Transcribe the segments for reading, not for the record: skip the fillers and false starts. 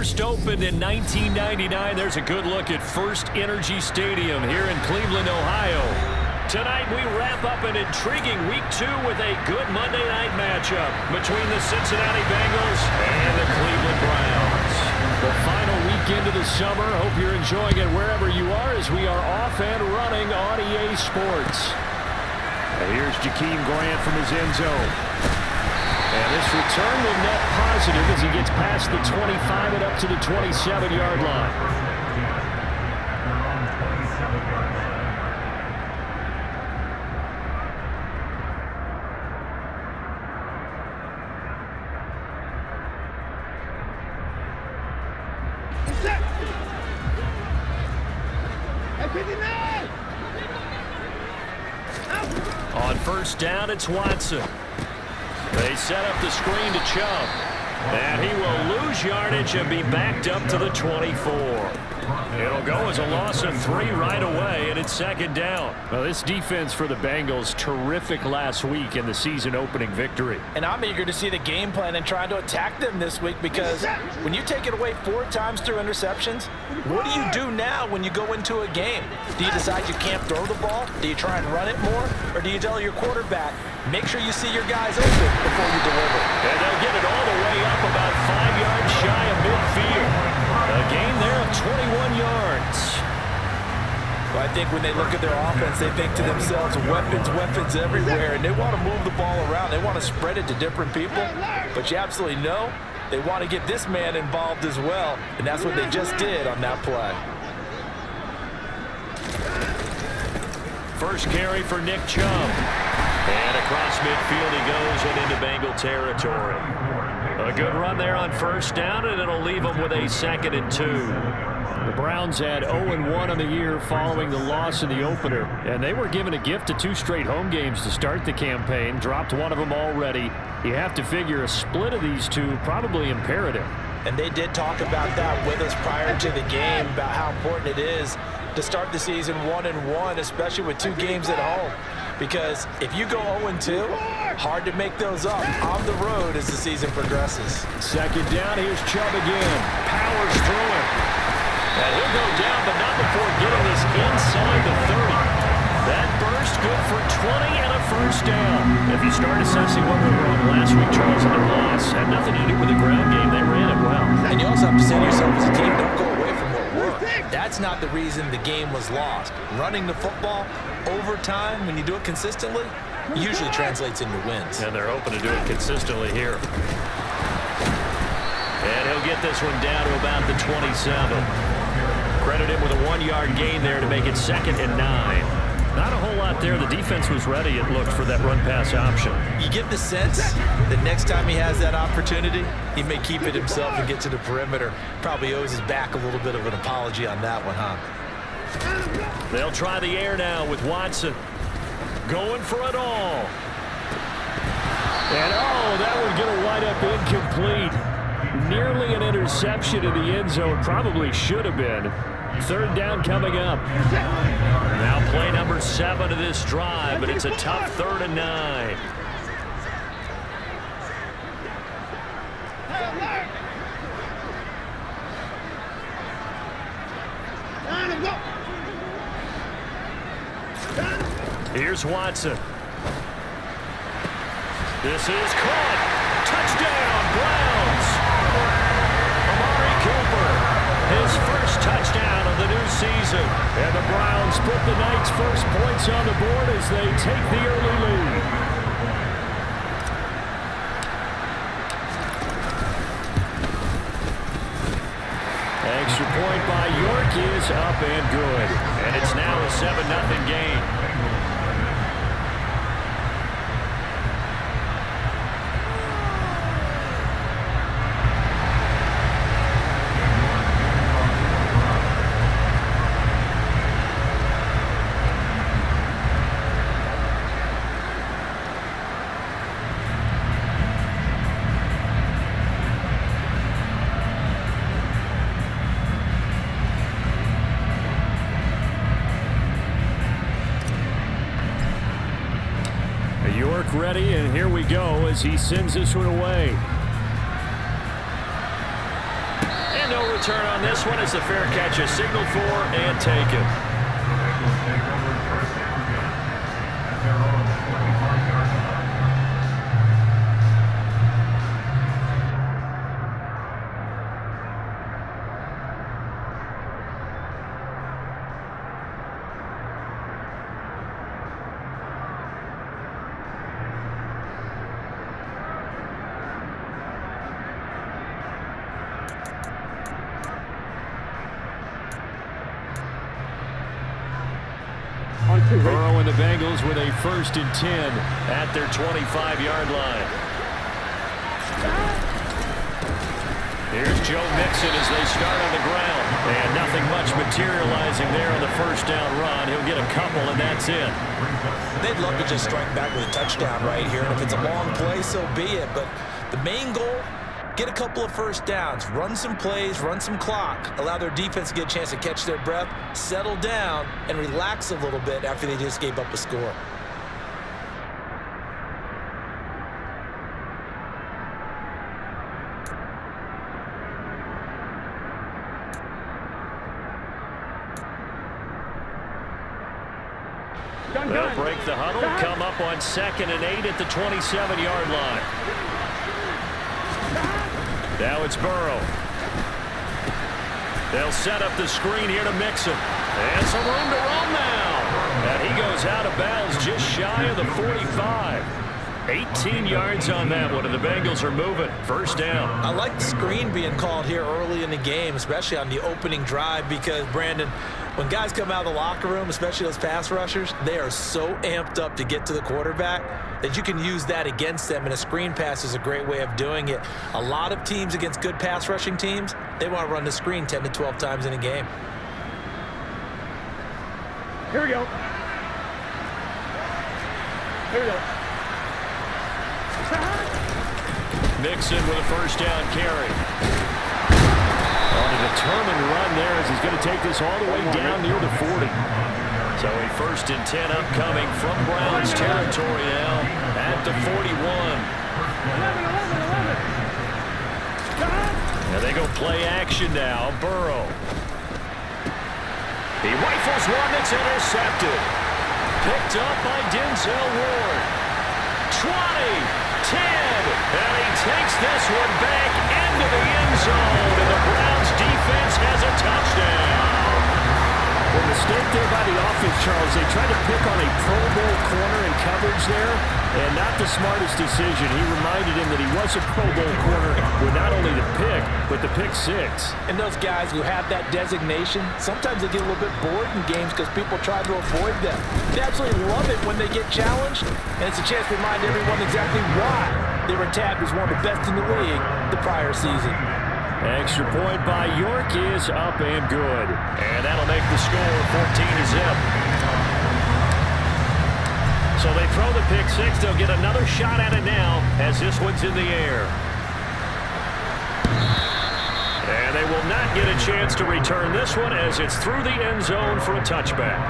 first opened in 1999. There's a good look at First Energy Stadium here in Cleveland, Ohio. Tonight we wrap up an intriguing Week 2 with a good Monday night matchup between the Cincinnati Bengals and the Cleveland Browns. The final weekend of the summer. Hope you're enjoying it wherever you are as we are off and running on EA Sports. And here's Jakeem Grant from his end zone. And this return will net positive as he gets past the 25 and up to the 27-yard line. On first down, it's Watson. They set up the screen to Chubb. And he will lose yardage and be backed up to the 24. It'll go as a loss of 3 right away, and it's second down. Well, this defense for the Bengals, terrific last week in the season-opening victory. And I'm eager to see the game plan and trying to attack them this week, because when you take it away 4 times through interceptions, what do you do now when you go into a game? Do you decide you can't throw the ball? Do you try and run it more? Or do you tell your quarterback, make sure you see your guys open before you deliver? And they'll get it all the way up about 5 yards shy of midfield. A gain there of 21 yards. Well, I think when they look at their offense, they think to themselves, weapons everywhere, and they want to move the ball around. They want to spread it to different people, but you absolutely know they want to get this man involved as well, and that's what they just did on that play. First carry for Nick Chubb. And across midfield he goes and into Bengal territory. A good run there on first down, and it'll leave them with a 2nd and 2. The Browns had 0-1 on the year following the loss in the opener, and they were given a gift of 2 straight home games to start the campaign. Dropped one of them already. You have to figure a split of these 2 probably imperative. And they did talk about that with us prior to the game, about how important it is to start the season 1-1, especially with 2 games at home. Because if you go 0-2, hard to make those up on the road as the season progresses. Second down, here's Chubb again. Powers through him. And he'll go down, but not before getting this inside the 30. That burst good for 20 and a first down. If you start assessing what went wrong last week, Charles, and their loss had nothing to do with the ground game. They ran it well. And you also have to say to yourself as a team, don't go away from what worked. That's not the reason the game was lost. Running the football over time, when you do it consistently, usually translates into wins. And they're hoping to do it consistently here. And he'll get this one down to about the 27. Credit him with a 1-yard gain there to make it 2nd and 9. Not a whole lot there. The defense was ready, it looked, for that run-pass option. You get the sense that next time he has that opportunity, he may keep it himself and get to the perimeter. Probably owes his back a little bit of an apology on that one, huh? They'll try the air now with Watson. Going for it all. And, that one going to wind up incomplete. Nearly an interception in the end zone. Probably should have been. 3rd down coming up. Now play number 7 of this drive, but it's a tough 3rd and 9. Here's Watson. This is caught. Touchdown, Browns. Amari Cooper, his first touchdown of the new season. And the Browns put the night's first points on the board as they take the early lead. Extra point by York is up and good. And it's now a 7-0 game. Ready, and here we go as he sends this one away. And no return on this one as the fair catch is signaled for and taken. Burrow and the Bengals with a 1st and 10 at their 25-yard line. Here's Joe Mixon as they start on the ground. And nothing much materializing there on the 1st down run. He'll get a couple, and that's it. They'd love to just strike back with a touchdown right here. And if it's a long play, so be it. But the main goal, get a couple of 1st downs, run some plays, run some clock, allow their defense to get a chance to catch their breath, settle down, and relax a little bit after they just gave up a score. They'll break the huddle, come up on 2nd and 8 at the 27-yard line. Now it's Burrow. They'll set up the screen here to Mixon. And some room to run now. And he goes out of bounds just shy of the 45. 18 yards on that one, and the Bengals are moving. 1st down. I like the screen being called here early in the game, especially on the opening drive, because, Brandon, when guys come out of the locker room, especially those pass rushers, they are so amped up to get to the quarterback that you can use that against them, and a screen pass is a great way of doing it. A lot of teams against good pass rushing teams, they want to run the screen 10 to 12 times in a game. Here we go. Here we go. Mixon with a 1st down carry. On a determined run there as he's going to take this all the way down near the 40. So a 1st and 10 upcoming from Browns territory now at the 41. Now they go play action now. Burrow. He rifles one that's intercepted. Picked up by Denzel Ward. 20. 10, and he takes this one back into the end zone, and the Browns defense has a touchdown. Well, mistake there by the offense, Charles. They tried to pick on a Pro Bowl corner in coverage there, and not the smartest decision. He reminded him that he was a Pro Bowl corner with not only the pick, but the pick 6. And those guys who have that designation, sometimes they get a little bit bored in games because people try to avoid them. They absolutely love it when they get challenged, and it's a chance to remind everyone exactly why they were tabbed as one of the best in the league the prior season. Extra point by York is up and good. And that'll make the score 14-0. So they throw the pick 6. They'll get another shot at it now as this one's in the air. And they will not get a chance to return this one as it's through the end zone for a touchback.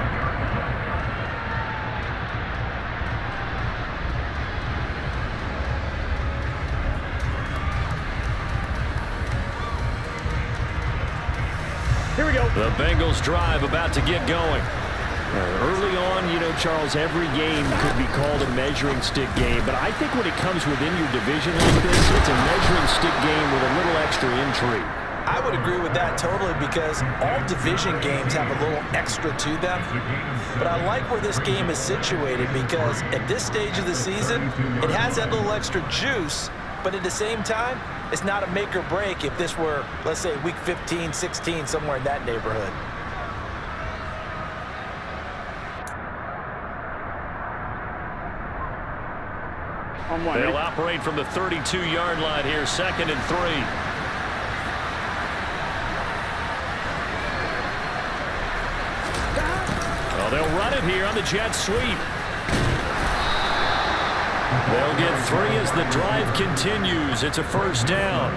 Here we go. The Bengals drive about to get going. Early on, you know, Charles, every game could be called a measuring stick game, but I think when it comes within your division like this, it's a measuring stick game with a little extra intrigue. I would agree with that totally because all division games have a little extra to them. But I like where this game is situated because at this stage of the season, it has that little extra juice, but at the same time, it's not a make or break if this were, let's say, week 15, 16, somewhere in that neighborhood. They'll operate from the 32-yard line here, 2nd and 3. Well, they'll run it here on the jet sweep. They'll get 3 as the drive continues. It's a 1st down.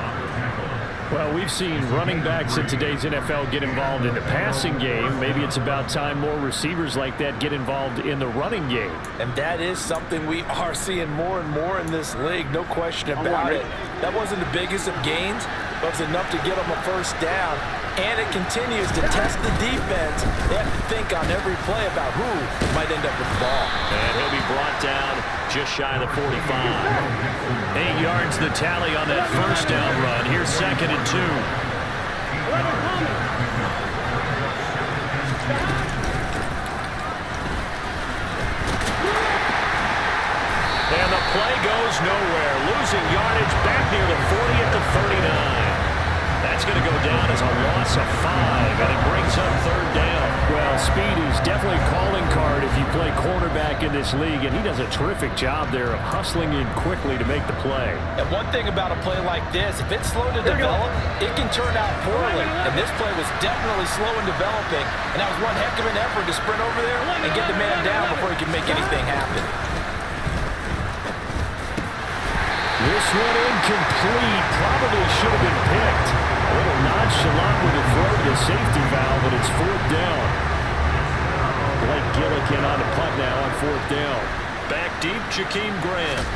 Well, we've seen running backs in today's NFL get involved in the passing game. Maybe it's about time more receivers like that get involved in the running game. And that is something we are seeing more and more in this league, no question about it. That wasn't the biggest of gains, but it was enough to get them a first down. And it continues to test the defense. They have to think on every play about who might end up with the ball. And he'll be brought down just shy of the 45. 8 yards the tally on that first down run. Here's 2nd and 2. And the play goes nowhere. Losing yardage back near the 40 at the 39. That's going to go down as a loss of 5, and it brings up 3rd down. Well, speed is definitely a calling card if you play quarterback in this league, and he does a terrific job there of hustling in quickly to make the play. And one thing about a play like this, if it's slow to develop, it can turn out poorly. And this play was definitely slow in developing, and that was one heck of an effort to sprint over there and get the man down before he can make anything happen. This one incomplete. Probably should have been picked. A little nonchalant with the throw to the safety valve, but it's 4th down. Blake Gillikin on the punt now on 4th down. Back deep, Jakeem Grant.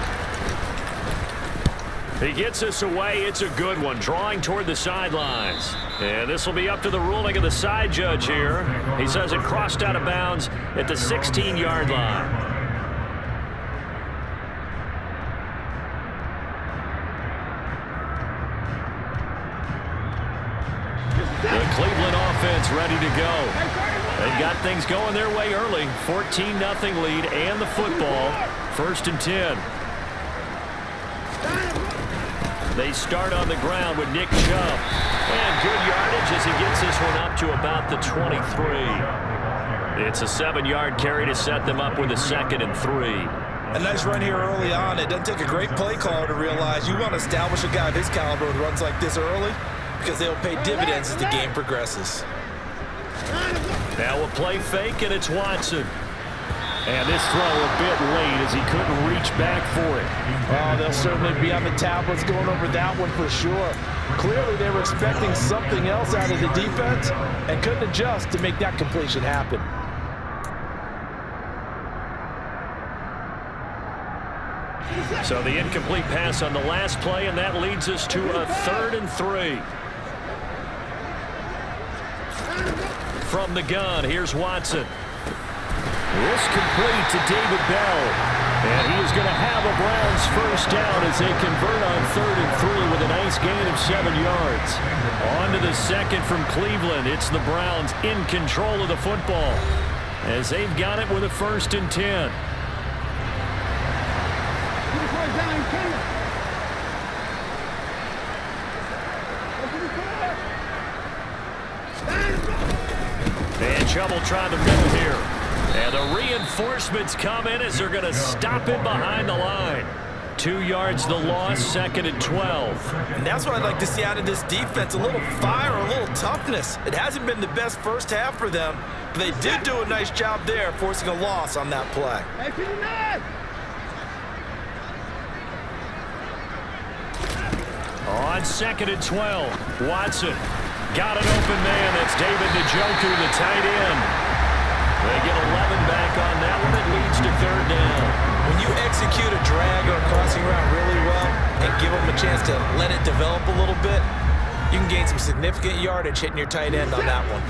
He gets us away. It's a good one. Drawing toward the sidelines. And this will be up to the ruling of the side judge here. He says it crossed out of bounds at the 16-yard line. The Cleveland offense ready to go. They've got things going their way early. 14-0 lead and the football. 1st and 10. They start on the ground with Nick Chubb. And good yardage as he gets this one up to about the 23. It's a 7-yard carry to set them up with a 2nd and 3. A nice run here early on. It doesn't take a great play caller to realize you want to establish a guy of his caliber who runs like this early, because they'll pay dividends as the game progresses. Now a play fake, and it's Watson. And this throw a bit late as he couldn't reach back for it. Oh, they'll certainly be on the tablets going over that one for sure. Clearly they were expecting something else out of the defense and couldn't adjust to make that completion happen. So the incomplete pass on the last play, and that leads us to a 3rd and 3. From the gun, here's Watson. This complete to David Bell. And he is going to have a Browns first down as they convert on 3rd and 3 with a nice gain of 7 yards. On to the 2nd from Cleveland. It's the Browns in control of the football as they've got it with a 1st and 10. And Chubb will try the middle here. And the reinforcements come in as they're going to stop it behind the line. 2 yards the loss, 2nd and 12. And that's what I'd like to see out of this defense, a little fire, a little toughness. It hasn't been the best first half for them, but they did do a nice job there, forcing a loss on that play. On 2nd and 12, Watson got an open man. That's David Njoku, the tight end. They get 11 back on that one. It leads to 3rd down. When you execute a drag or a crossing route really well and give them a chance to let it develop a little bit, you can gain some significant yardage hitting your tight end on that one.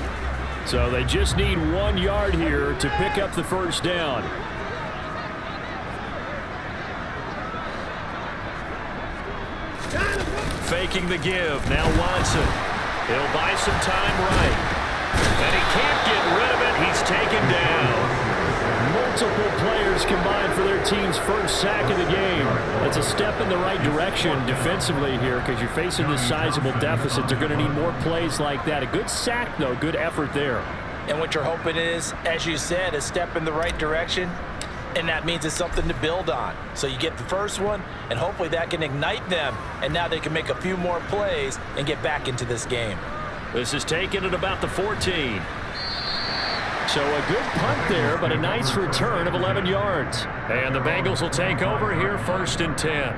So they just need 1 yard here to pick up the first down. Faking the give. Now Watson. He'll buy some time right. And he can't get rid of it. He's taken down. Multiple players combined for their team's first sack of the game. That's a step in the right direction defensively here because you're facing this sizable deficit. They're going to need more plays like that. A good sack, though. Good effort there. And what you're hoping is, as you said, a step in the right direction. And that means it's something to build on. So you get the first one, and hopefully that can ignite them. And now they can make a few more plays and get back into this game. This is taken at about the 14. So a good punt there, but a nice return of 11 yards. And the Bengals will take over here, 1st and 10.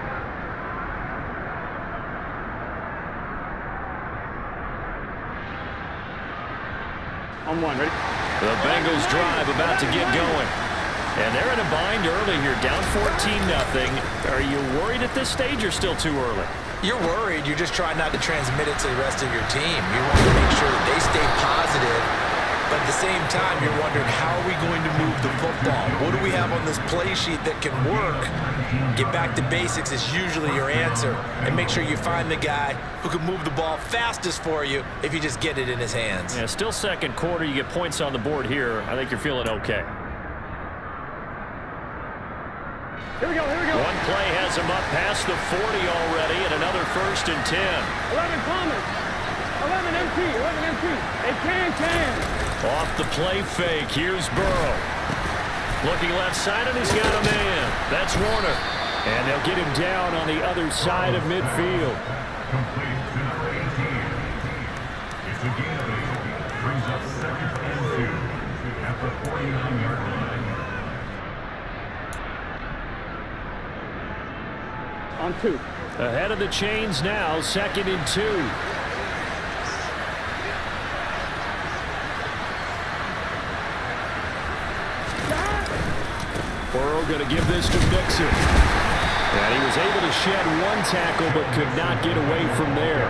On 1, ready? The Bengals drive about to get going. And they're in a bind early here, down 14-0. Are you worried at this stage or still too early? You're worried. You're just trying not to transmit it to the rest of your team. You want to make sure that they stay positive, but at the same time, you're wondering, how are we going to move the football? What do we have on this play sheet that can work? Get back to basics is usually your answer, and make sure you find the guy who can move the ball fastest for you if you just get it in his hands. Yeah, still second quarter. You get points on the board here. I think you're feeling okay. Here we go, here we go. One play has him up past the 40 already, and another 1st and 10. 11 Thomas. 11 MT, 11 MT. They can. Off the play fake, here's Burrow. Looking left side, and he's got a man. That's Warner. And they'll get him down on the other side of midfield. Complete to number 18. It's a gain of 8. Brings up 2nd and 2 at the 49-yard line. On 2. Ahead of the chains now, 2nd and 2. Burrow going to give this to Mixon. And he was able to shed one tackle but could not get away from there.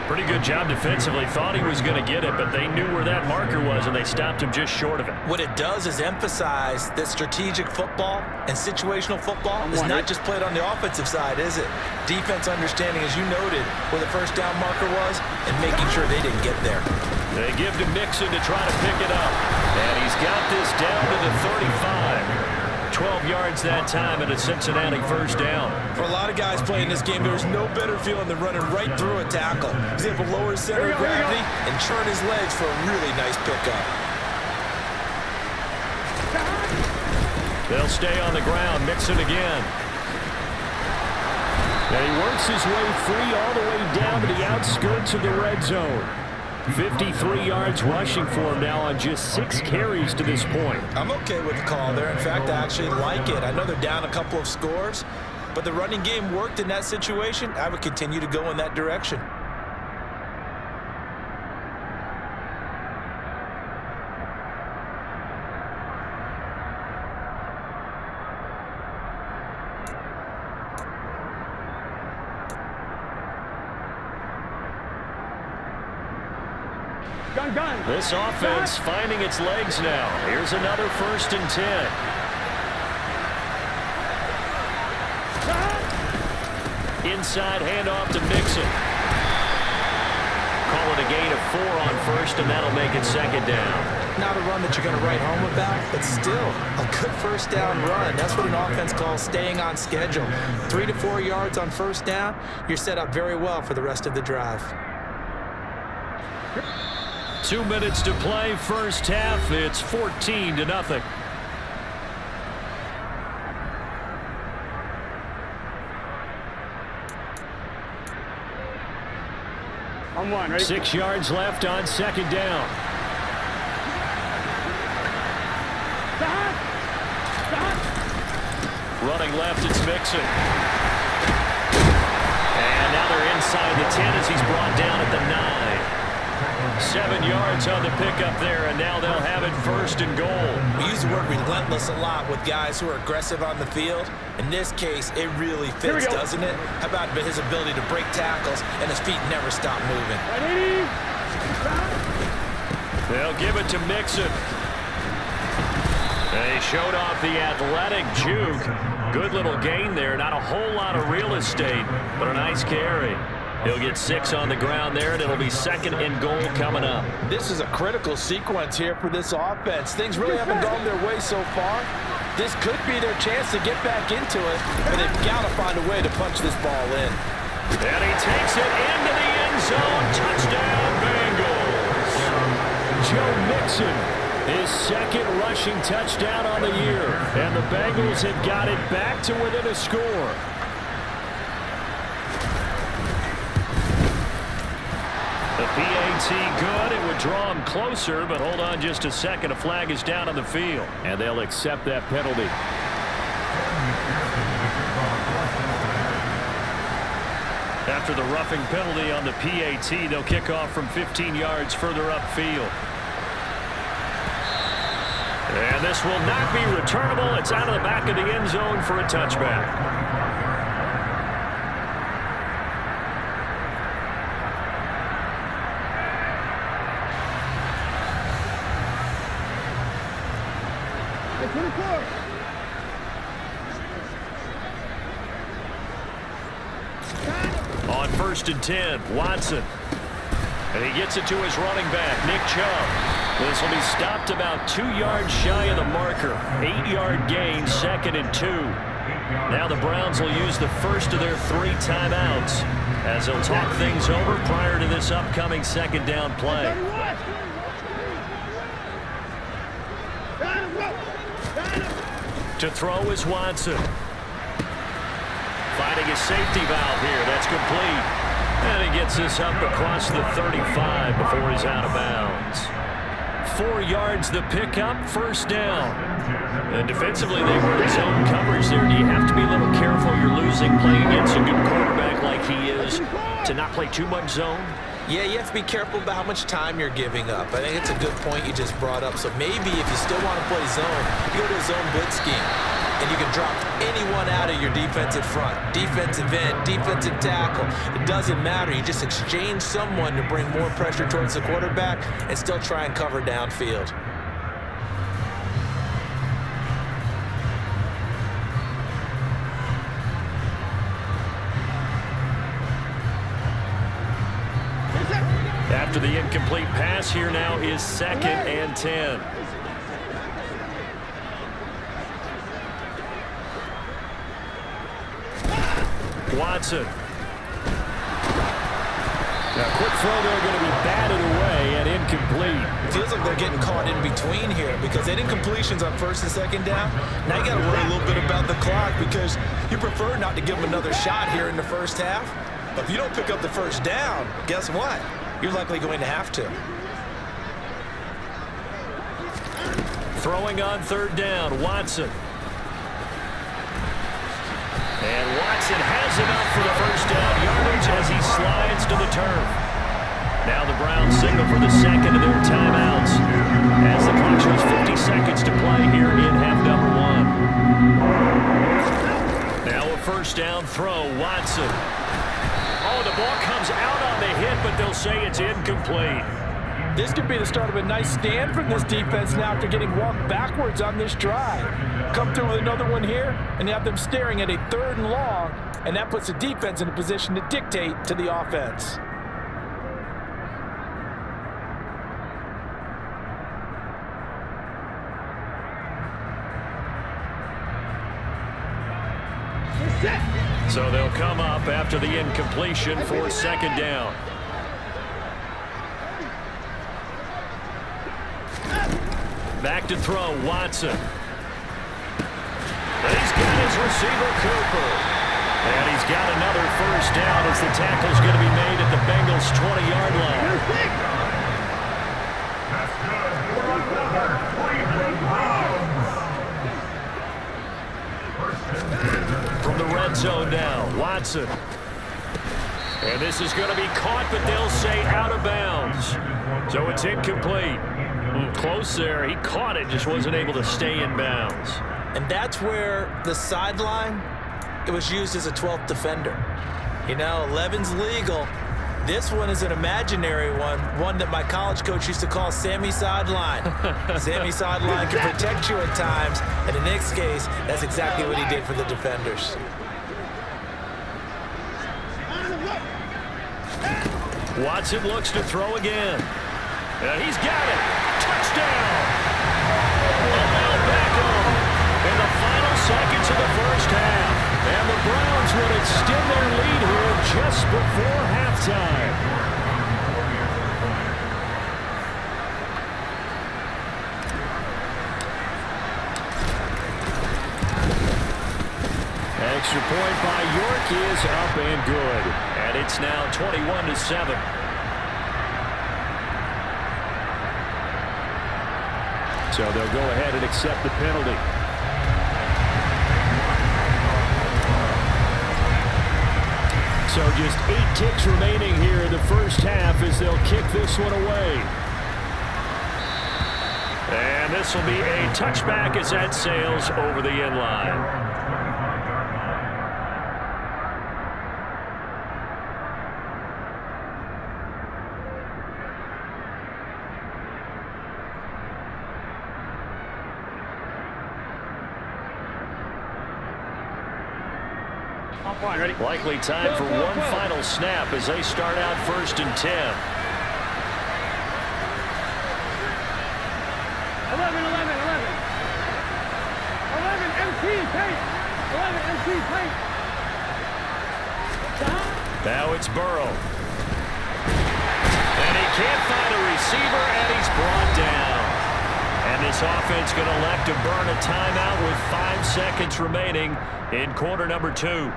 Pretty good job defensively. Thought he was going to get it, but they knew where that marker was, and they stopped him just short of it. What it does is emphasize that strategic football and situational football is not just played on the offensive side, is it? Defense understanding, as you noted, where the first down marker was and making sure they didn't get there. They give to Mixon to try to pick it up. And he's got this down to the 35. 12 yards that time and a Cincinnati 1st down. For a lot of guys playing this game, there's no better feeling than running right through a tackle. He's able to lower his center of gravity and churn his legs for a really nice pickup. They'll stay on the ground. Mixon again. And he works his way free all the way down to the outskirts of the red zone. 53 yards rushing for him now on just 6 carries to this point. I'm okay with the call there. In fact, I actually like it. I know they're down a couple of scores, but the running game worked in that situation. I would continue to go in that direction. Gun. This offense finding its legs now. Here's another 1st and 10. Inside handoff to Mixon. Call it a gain of 4 on 1st, and that'll make it 2nd down. Not a run that you're going to write home about, but still a good 1st down run. That's what an offense calls staying on schedule. 3 to 4 yards on 1st down, you're set up very well for the rest of the drive. 2 minutes to play, 1st half. It's 14-0. On 1, ready? 6 yards left on 2nd down. Running left, it's Mixon. And now they're inside the 10 as he's brought down at the 9. 7 yards on the pickup there, and now they'll have it 1st and goal. We use the word relentless a lot with guys who are aggressive on the field. In this case, it really fits, doesn't it? How about his ability to break tackles and his feet never stop moving? Ready? They'll give it to Mixon. They showed off the athletic juke. Good little gain there. Not a whole lot of real estate, but a nice carry. He'll get 6 on the ground there, and it'll be 2nd and goal coming up. This is a critical sequence here for this offense. Things really haven't gone their way so far. This could be their chance to get back into it, but they've got to find a way to punch this ball in. And he takes it into the end zone. Touchdown, Bengals. Joe Mixon, his 2nd rushing touchdown on the year. And the Bengals have got it back to within a score. The PAT good. It would draw him closer, but hold on just a second. A flag is down on the field, and they'll accept that penalty. After the roughing penalty on the PAT, they'll kick off from 15 yards further upfield. And this will not be returnable. It's out of the back of the end zone for a touchback. Hey, 24. On 1st and 10, Watson. And he gets it to his running back, Nick Chubb. This will be stopped about 2 yards shy of the marker. 8-yard gain, 2nd and 2. Now the Browns will use the first of their 3 timeouts as they'll talk things over prior to this upcoming 2nd down play. To throw is Watson. Finding a safety valve here. That's complete. And he gets this up across the 35 before he's out of bounds. 4 yards the pickup, 1st down. And defensively, they were in zone coverage there. Do you have to be a little careful? You're losing playing against a good quarterback like he is to not play too much zone? Yeah, you have to be careful about how much time you're giving up. I think it's a good point you just brought up. So maybe if you still want to play zone, you go to a zone blitz scheme. And you can drop anyone out of your defensive front. Defensive end, defensive tackle. It doesn't matter. You just exchange someone to bring more pressure towards the quarterback and still try and cover downfield. After the incomplete pass, here now is 2nd and 10. Watson. Now, quick throw there, going to be batted away and incomplete. It feels like they're getting caught in between here because they did completions on 1st and 2nd down. Now you got to worry a little bit about the clock because you prefer not to give them another shot here in the 1st half. But if you don't pick up the 1st down, guess what? You're likely going to have to. Throwing on 3rd down, Watson. And Watson has enough for the 1st down yardage as he slides to the turf. Now the Browns signal for the 2nd of their timeouts as the clock shows 50 seconds to play here in half number 1. Now a 1st down throw, Watson. Oh, the ball comes out on the hit, but they'll say it's incomplete. This could be the start of a nice stand from this defense now after getting walked backwards on this drive. Come through with another one here, and you have them staring at a 3rd and long, and that puts the defense in a position to dictate to the offense. So they'll come up after the incompletion for 2nd down. Back to throw, Watson. He's got his receiver, Cooper. And he's got another 1st down as the tackle's going to be made at the Bengals' 20-yard line. From the red zone now, Watson. And this is going to be caught, but they'll say out of bounds. So it's incomplete. Close there. He caught it, just wasn't able to stay in bounds. And that's where the sideline, it was used as a 12th defender. You know, 11's legal. This one is an imaginary one that my college coach used to call Sammy Sideline. Sammy Sideline can protect you at times, and in this case, that's exactly what he did for the defenders. Watson looks to throw again. And he's got it. Touchdown! Odell Beckham in the final seconds of the 1st half. And the Browns would extend their lead here just before halftime. Extra point by York is up and good. And it's now 21-7. So they'll go ahead and accept the penalty. So just 8 ticks remaining here in the 1st half as they'll kick this one away. And this will be a touchback as that sails over the end line. One, ready? Likely time for one final snap as they start out 1st and 10. 11, empty, tape. 11, empty, tape. Now it's Burrow. And he can't find a receiver, and he's brought down. And this offense going to elect to burn a timeout with 5 seconds remaining in quarter number 2.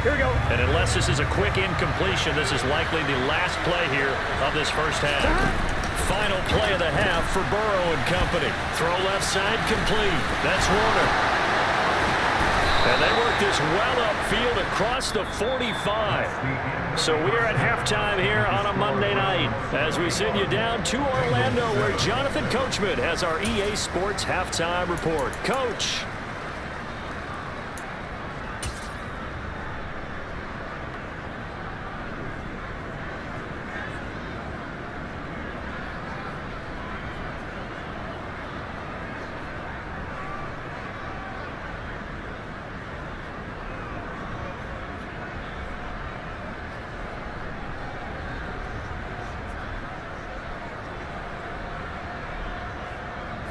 Here we go. And unless this is a quick incompletion, this is likely the last play here of this first half. Final play of the half for Burrow and company. Throw left side complete. That's Warner. And they work this well upfield across the 45. So we're at halftime here on a Monday night as we send you down to Orlando where Jonathan Coachman has our EA Sports halftime report. Coach.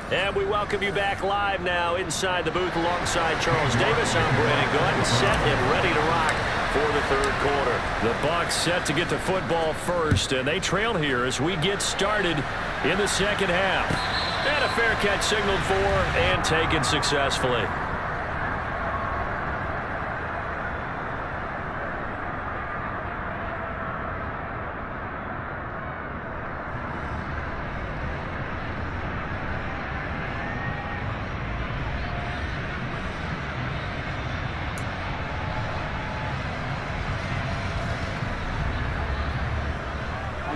And we welcome you back live now inside the booth alongside Charles Davis. I'm Brandon Gordon, set and ready to rock for the 3rd quarter. The Bucs set to get the football first, and they trail here as we get started in the 2nd half. And a fair catch signaled for and taken successfully.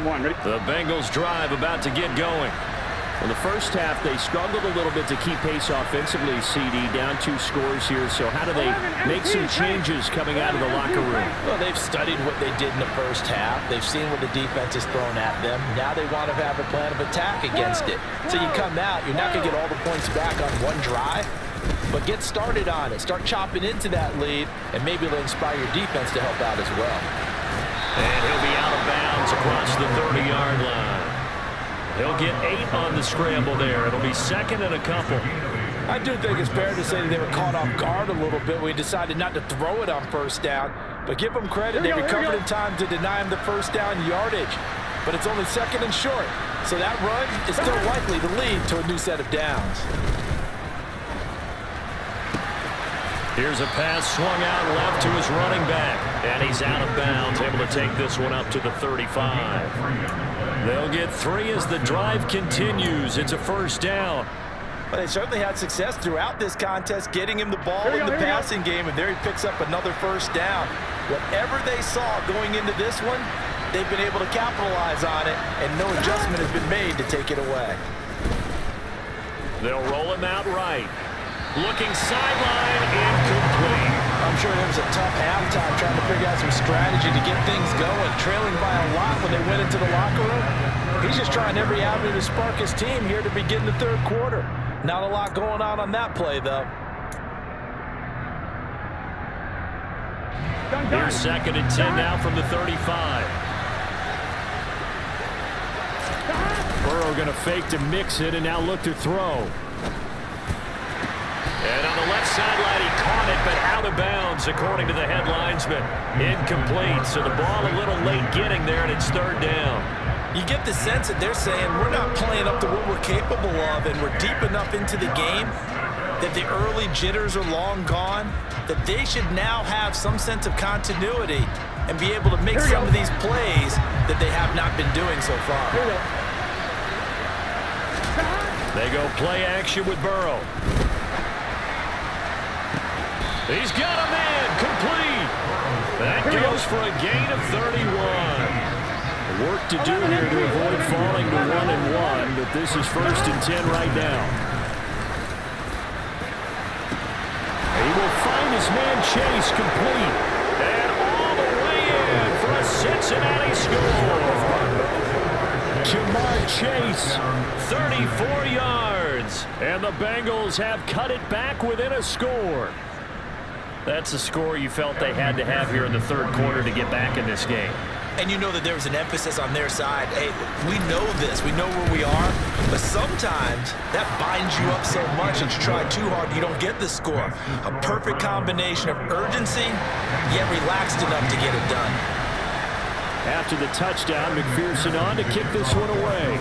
One, ready? The Bengals drive about to get going. In the first half, they struggled a little bit to keep pace offensively, CD, down 2 scores here. So how do they make some changes coming out of the locker room? Well, they've studied what they did in the first half. They've seen what the defense has thrown at them. Now they want to have a plan of attack against it. So you come out, you're not going to get all the points back on one drive, but get started on it. Start chopping into that lead, and maybe it'll inspire your defense to help out as well. And he'll be out of bounds across the 30-yard line. He'll get 8 on the scramble there. It'll be 2nd and a couple. I do think it's fair to say that they were caught off guard a little bit. We decided not to throw it on 1st down. But give them credit. They recovered in time to deny him the 1st down yardage. But it's only 2nd and short. So that run is still likely to lead to a new set of downs. Here's a pass swung out left to his running back. And he's out of bounds, able to take this one up to the 35. They'll get 3 as the drive continues. It's a 1st down. But they certainly had success throughout this contest, getting him the ball in the passing game, and there he picks up another 1st down. Whatever they saw going into this one, they've been able to capitalize on it, and no adjustment has been made to take it away. They'll roll him out right. Looking sideline, incomplete. I'm sure it was a tough halftime trying to figure out some strategy to get things going. Trailing by a lot when they went into the locker room. He's just trying every avenue to spark his team here to begin the 3rd quarter. Not a lot going on that play, though. Here's 2nd and 10 now from the 35. Burrow going to fake to mix it and now look to throw. And on the left sideline, he caught it, but out of bounds, according to the head linesman. Incomplete, so the ball a little late getting there, and it's 3rd down. You get the sense that they're saying we're not playing up to what we're capable of, and we're deep enough into the game that the early jitters are long gone, that they should now have some sense of continuity and be able to make some of these plays that they have not been doing so far. They go play action with Burrow. He's got a man, complete. That goes for a gain of 31. Work to do here to avoid falling to 1-1, but this is 1st and 10 right now. He will find his man Chase, complete. And all the way in for a Cincinnati score. Jamar Chase, 34 yards. and the Bengals have cut it back within a score. That's a score you felt they had to have here in the third quarter to get back in this game. And you know that there was an emphasis on their side. Hey, we know this. We know where we are. But sometimes that binds you up so much that you try too hard, you don't get the score. A perfect combination of urgency, yet relaxed enough to get it done. After the touchdown, McPherson on to kick this one away.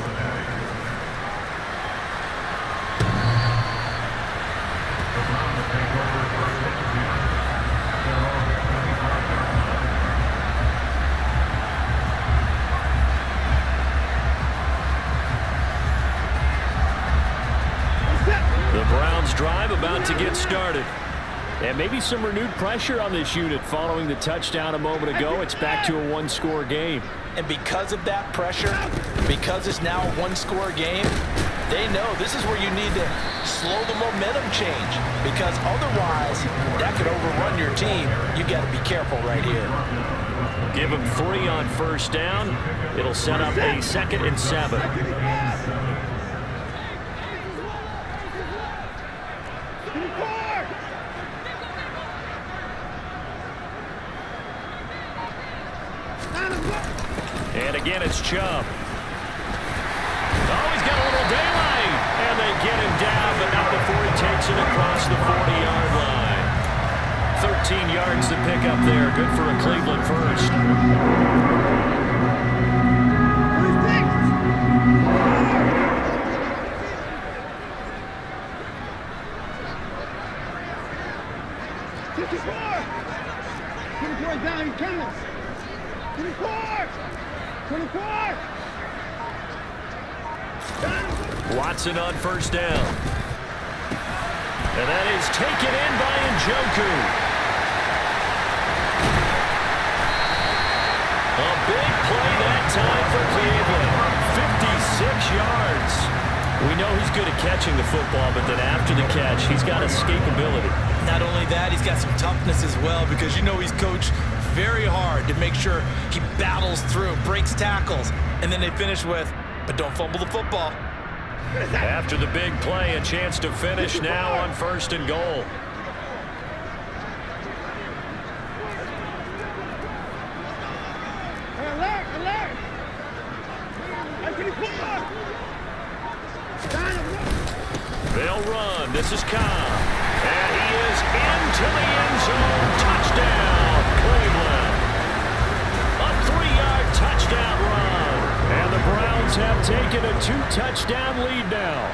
The Browns drive about to get started. And maybe some renewed pressure on this unit following the touchdown a moment ago. It's back to a one-score game. And because of that pressure, because it's now a one-score game, they know this is where you need to slow the momentum change, because otherwise that could overrun your team. You got to be careful right here. Give him 3 on first down. It'll set up a 2nd and 7. And again, it's Chubb. Oh, he's got a little daylight. And they get him down, but not before he takes it across the 40-yard line. 13 yards to pick up there. Good for a Cleveland first. Down, he's coming. 24! 24! Watson on first down. And that is taken in by Njoku. A big play that time for Cleveland. 56 yards. We know he's good at catching the football, but then after the catch, he's got escapability. Not only that, he's got some toughness as well, because you know he's coached very hard to make sure he battles through, breaks tackles, and then they finish with, but don't fumble the football. After the big play, a chance to finish now on 1st and goal. Alert! Alert! They'll run. This is Cobb. And he is into the end zone. Touchdown, Cleveland. A 3-yard touchdown run. And the Browns have taken a 2-touchdown lead now.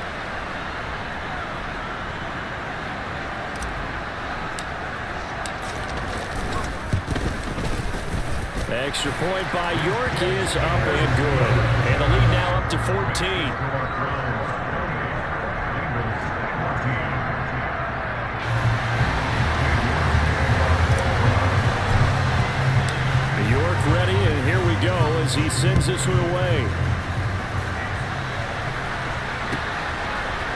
Extra point by York is up and good. And the lead now up to 14. York ready, and here we go as he sends this one away.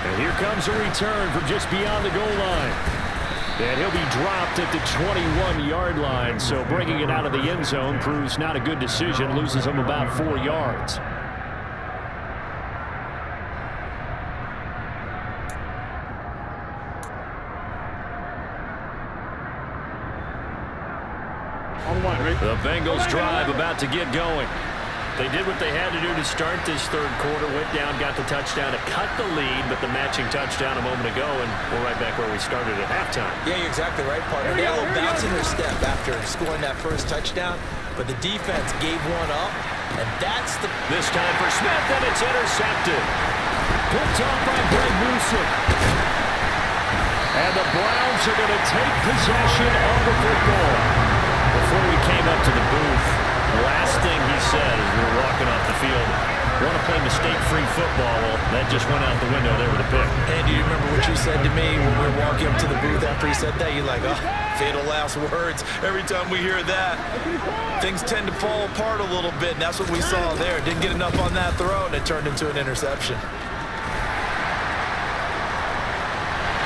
And here comes a return from just beyond the goal line. And he'll be dropped at the 21-yard line, so bringing it out of the end zone proves not a good decision, loses him about 4 yards. The Bengals drive about to get going. They did what they had to do to start this third quarter. Went down, got the touchdown to cut the lead, but the matching touchdown a moment ago, and we're right back where we started at halftime. Yeah, you're exactly right, partner. They had a little bounce in their step after scoring that first touchdown, but the defense gave one up, and that's the... This time for Smith, and it's intercepted. Picked off by Greg Newsom. And the Browns are going to take possession of the football. Before we came up to the booth, the last thing he said as we were walking off the field, want to play mistake free football. Well, that just went out the window there with a pick. And do you remember what you said to me when we were walking up to the booth after he said that? You're like, oh, fatal last words. Every time we hear that, things tend to fall apart a little bit, and that's what we saw there. Didn't get enough on that throw, and it turned into an interception.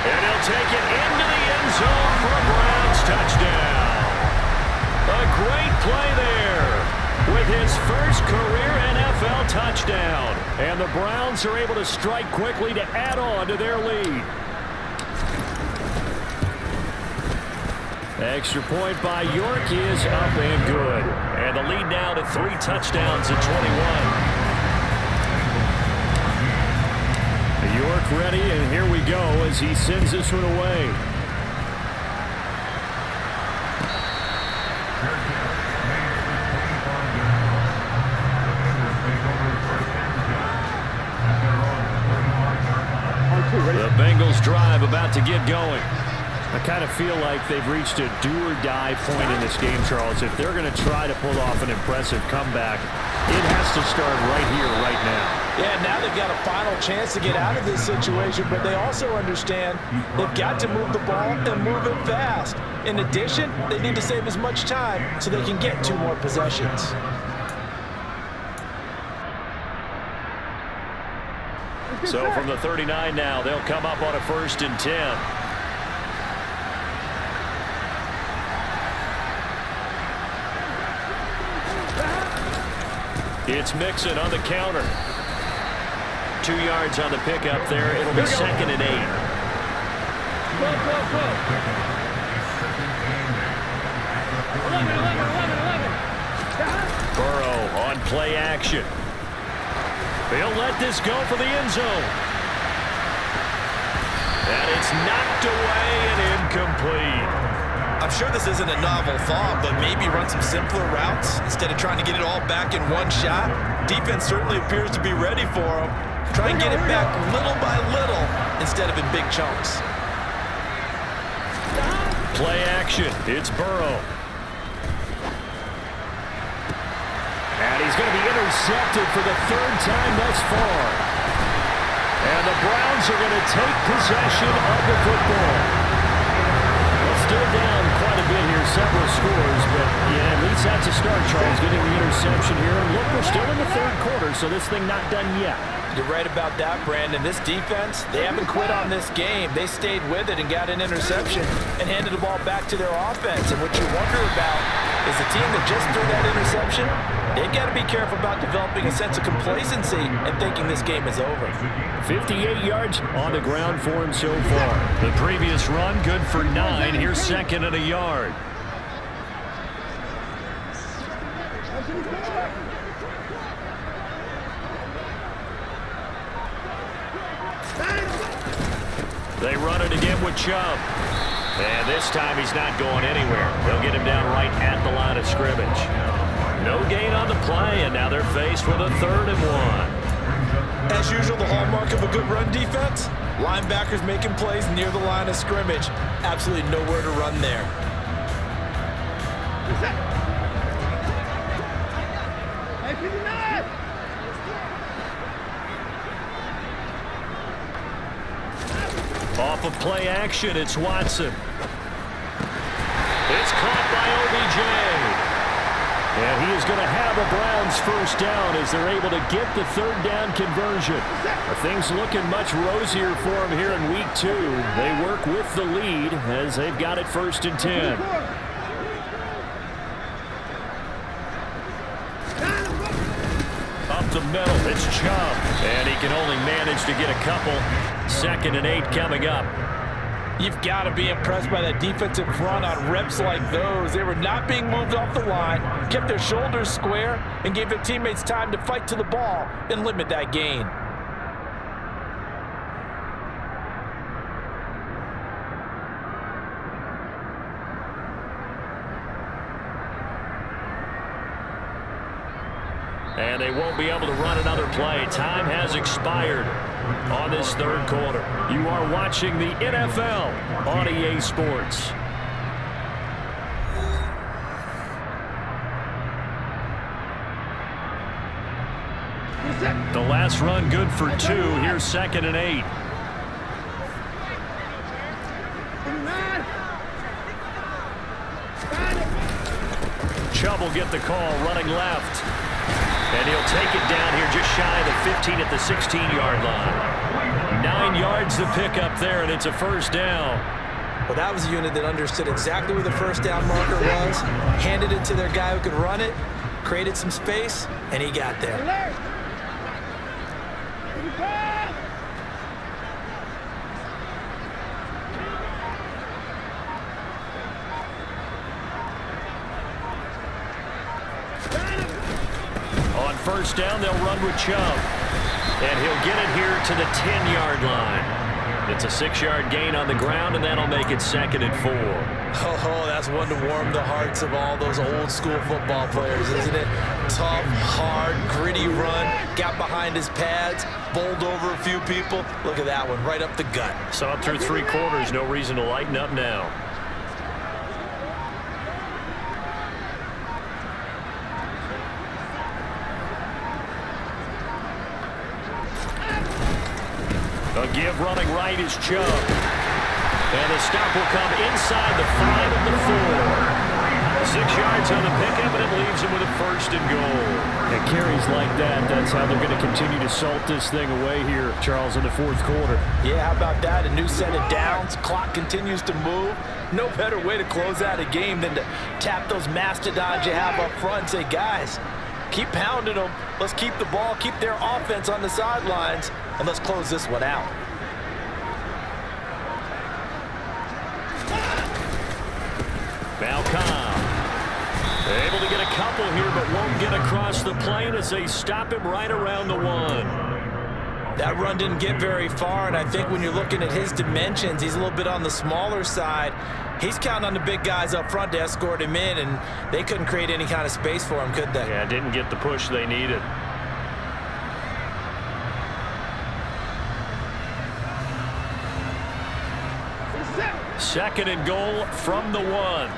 And he'll take it into the end zone for a Browns touchdown. A great play there with his first career NFL touchdown. And the Browns are able to strike quickly to add on to their lead. Extra point by York is up and good. And the lead now to 3 touchdowns at 21. York ready, and here we go as he sends this one away. The Bengals drive about to get going. I kind of feel like they've reached a do-or-die point in this game, Charles. If they're going to try to pull off an impressive comeback, it has to start right here, right now. Yeah, now they've got a final chance to get out of this situation, but they also understand they've got to move the ball and move it fast. In addition, they need to save as much time so they can get 2 more possessions. So from the 39 now, they'll come up on a 1st and 10. It's Mixon on the counter. 2 yards on the pickup there. It'll be 2nd and 8. Go, go, go. 11. Burrow on play action. He'll let this go for the end zone. And it's knocked away and incomplete. I'm sure this isn't a novel thought, but maybe run some simpler routes instead of trying to get it all back in one shot. Defense certainly appears to be ready for him. Try and get it back little by little instead of in big chunks. Play action. It's Burrow. And he's going to be intercepted for the 3rd time thus far. And the Browns are going to take possession of the football. Still down quite a bit here, several scores, but yeah, at least that's a start, Charles, getting the interception here. And look, we're still in the 3rd quarter, so this thing not done yet. You're right about that, Brandon. This defense, they haven't quit on this game. They stayed with it and got an interception and handed the ball back to their offense. And what you wonder about is the team that just threw that interception, they've got to be careful about developing a sense of complacency and thinking this game is over. 58 yards on the ground for him so far. The previous run, good for 9. Here's 2nd and a yard. They run it again with Chubb. And this time he's not going anywhere. They'll get him down right at the line of scrimmage. No gain on the play, and now they're faced with a 3rd and 1. As usual, the hallmark of a good run defense, linebackers making plays near the line of scrimmage. Absolutely nowhere to run there. Off of play action, it's Watson. It's caught by OBJ. And he is going to have a Browns 1st down as they're able to get the 3rd down conversion. Things looking much rosier for them here in week 2. They work with the lead as they've got it 1st and 10. Up the middle, it's Chubb. And he can only manage to get a couple. 2nd and 8 coming up. You've got to be impressed by that defensive front on reps like those. They were not being moved off the line, kept their shoulders square, and gave their teammates time to fight to the ball and limit that gain. And they won't be able to run another play. Time has expired on this 3rd quarter. You are watching the NFL on EA Sports. The last run good for 2. Here's 2nd and 8. Chubb will get the call, running left. And he'll take it down here just shy of the 15 at the 16-yard line. 9 yards to pick up there, and it's a first down. Well, that was a unit that understood exactly where the first down marker was, handed it to their guy who could run it, created some space, and he got there. On first down, they'll run with Chubb. And he'll get it here to the 10-yard line. It's a 6-yard gain on the ground, and that'll make it 2nd and 4. Oh, that's one to warm the hearts of all those old-school football players, isn't it? Tough, hard, gritty run, got behind his pads, bowled over a few people. Look at that one, right up the gut. Saw it through 3 quarters, no reason to lighten up now. A give running right is Chubb. And the stop will come inside the 5 of the 4. 6 yards on the pickup, and it leaves him with a 1st and goal. And carries like that, that's how they're going to continue to salt this thing away here, Charles, in the 4th quarter. Yeah, how about that? A new set of downs. Clock continues to move. No better way to close out a game than to tap those mastodons you have up front and say, guys, keep pounding them. Let's keep the ball, keep their offense on the sidelines, and let's close this one out. Malcolm able to get a couple here, but won't get across the plane as they stop him right around the 1. That run didn't get very far, and I think when you're looking at his dimensions, he's a little bit on the smaller side. He's counting on the big guys up front to escort him in, and they couldn't create any kind of space for him, could they? Yeah, didn't get the push they needed. Second and goal from the 1.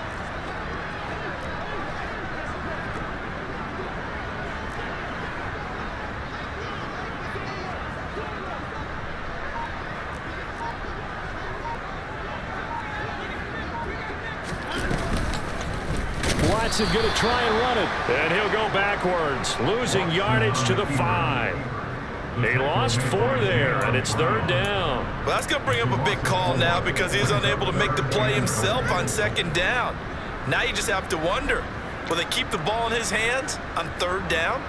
Watson going to try and run it. And he'll go backwards, losing yardage to the 5. They lost 4 there, and it's 3rd down. Well, that's going to bring up a big call now because he was unable to make the play himself on 2nd down. Now you just have to wonder, will they keep the ball in his hands on 3rd down?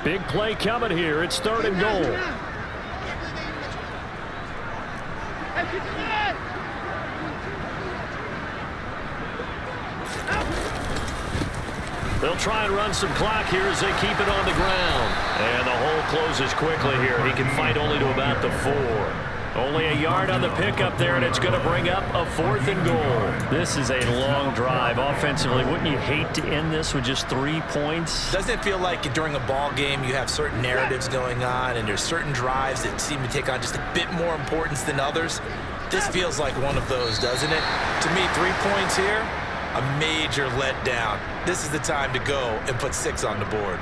Big play coming here. It's 3rd and goal. They'll try and run some clock here as they keep it on the ground. And the hole closes quickly here. He can fight only to about the 4. Only a yard on the pickup there, and it's going to bring up a 4th and goal. This is a long drive offensively. Wouldn't you hate to end this with just 3 points? Doesn't it feel like during a ball game you have certain narratives going on and there's certain drives that seem to take on just a bit more importance than others? This feels like one of those, doesn't it? To me, 3 points here, a major letdown. This is the time to go and put 6 on the board.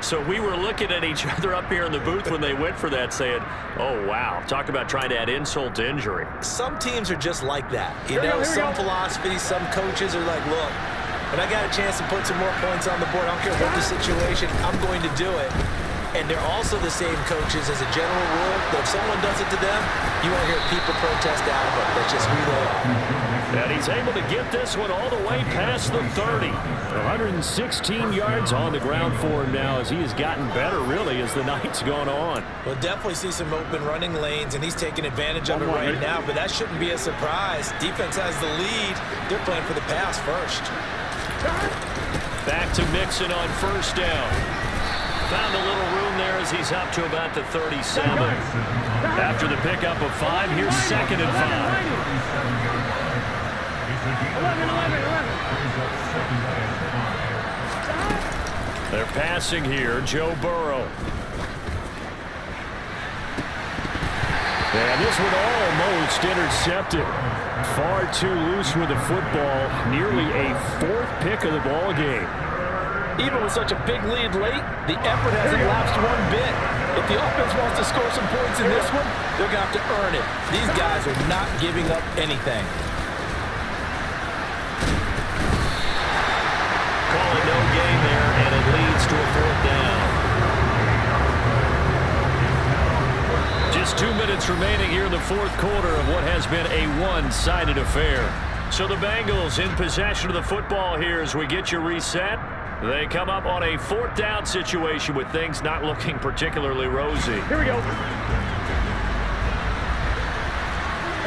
So we were looking at each other up here in the booth when they went for that saying, oh, wow, talk about trying to add insult to injury. Some teams are just like that. You know, some philosophies, some coaches are like, look, when I got a chance to put some more points on the board, I don't care what the situation, I'm going to do it. And they're also the same coaches as a general rule that if someone does it to them, you won't hear people protest out of them. That's just who they are. And he's able to get this one all the way past the 30. 116 yards on the ground for him now as he has gotten better, really, as the night's gone on. We'll definitely see some open running lanes, and he's taking advantage of it right now, but that shouldn't be a surprise. Defense has the lead. They're playing for the pass first. Back to Mixon on first down. Found a little room there as he's up to about the 37. After the pickup of 5, here's 2nd and 5. They're passing here, Joe Burrow. And this one almost intercepted. Far too loose with the football. Nearly a 4th pick of the ball game. Even with such a big lead late, the effort hasn't lapsed one bit. If the offense wants to score some points in this one, they're going to have to earn it. These guys are not giving up anything. Calling no gain there, and it leads to a 4th down. Just 2 minutes remaining here in the 4th quarter of what has been a one-sided affair. So the Bengals in possession of the football here as we get you reset. They come up on a 4th down situation with things not looking particularly rosy. Here we go.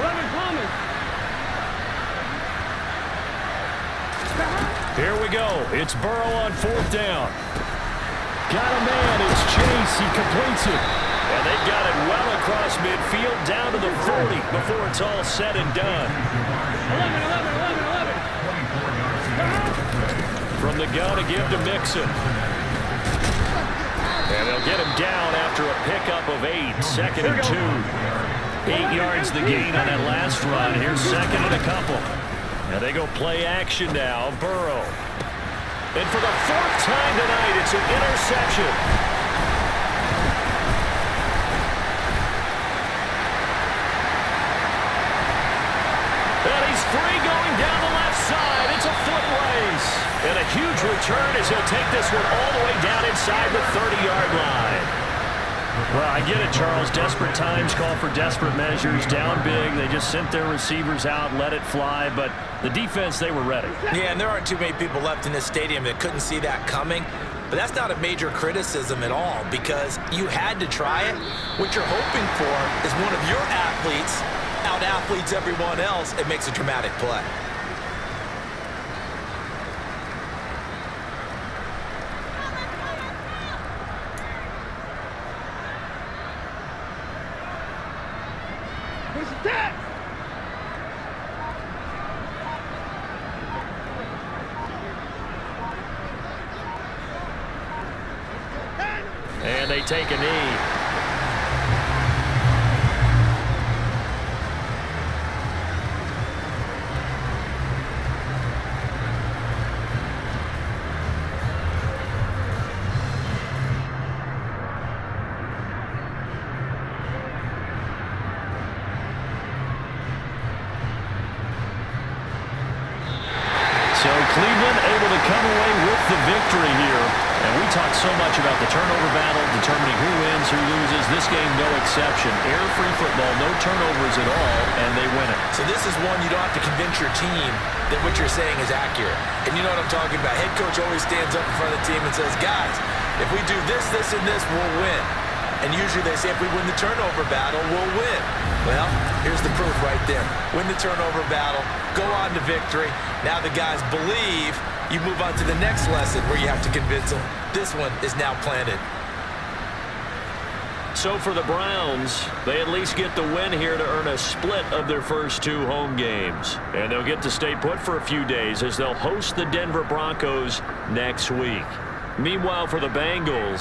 11 Thomas. Here we go. It's Burrow on 4th down. Got a man. It's Chase. He completes it. And they've got it well across midfield down to the 40 before it's all said and done. 11. From the gun to give to Mixon. And they'll get him down after a pickup of 8. 2nd and 2. 8 yards the gain on that last run. Here's 2nd and a couple. And they go play action now. Burrow. And for the 4th time tonight, it's an interception. And he's free going down the left side. It's a foot race. And a huge return as he'll take this one all the way down inside the 30-yard line. Well, I get it, Charles. Desperate times call for desperate measures. Down big. They just sent their receivers out, let it fly. But the defense, they were ready. Yeah, and there aren't too many people left in this stadium that couldn't see that coming. But that's not a major criticism at all because you had to try it. What you're hoping for is one of your athletes out-athletes everyone else and makes a dramatic play. And they take a knee. So Cleveland able to come away with the victory here. And we talked so much about the turnover battle, determining who wins, who loses. This game, no exception. Error-free football, no turnovers at all, and they win it. So this is one you don't have to convince your team that what you're saying is accurate. And you know what I'm talking about. Head coach always stands up in front of the team and says, guys, if we do this, this, and this, we'll win. And usually they say if we win the turnover battle, we'll win. Well, here's the proof right there. Win the turnover battle, go on to victory. Now the guys believe. You move on to the next lesson where you have to convince them. This one is now planted. So for the Browns, they at least get the win here to earn a split of their first 2 home games. And they'll get to stay put for a few days as they'll host the Denver Broncos next week. Meanwhile, for the Bengals,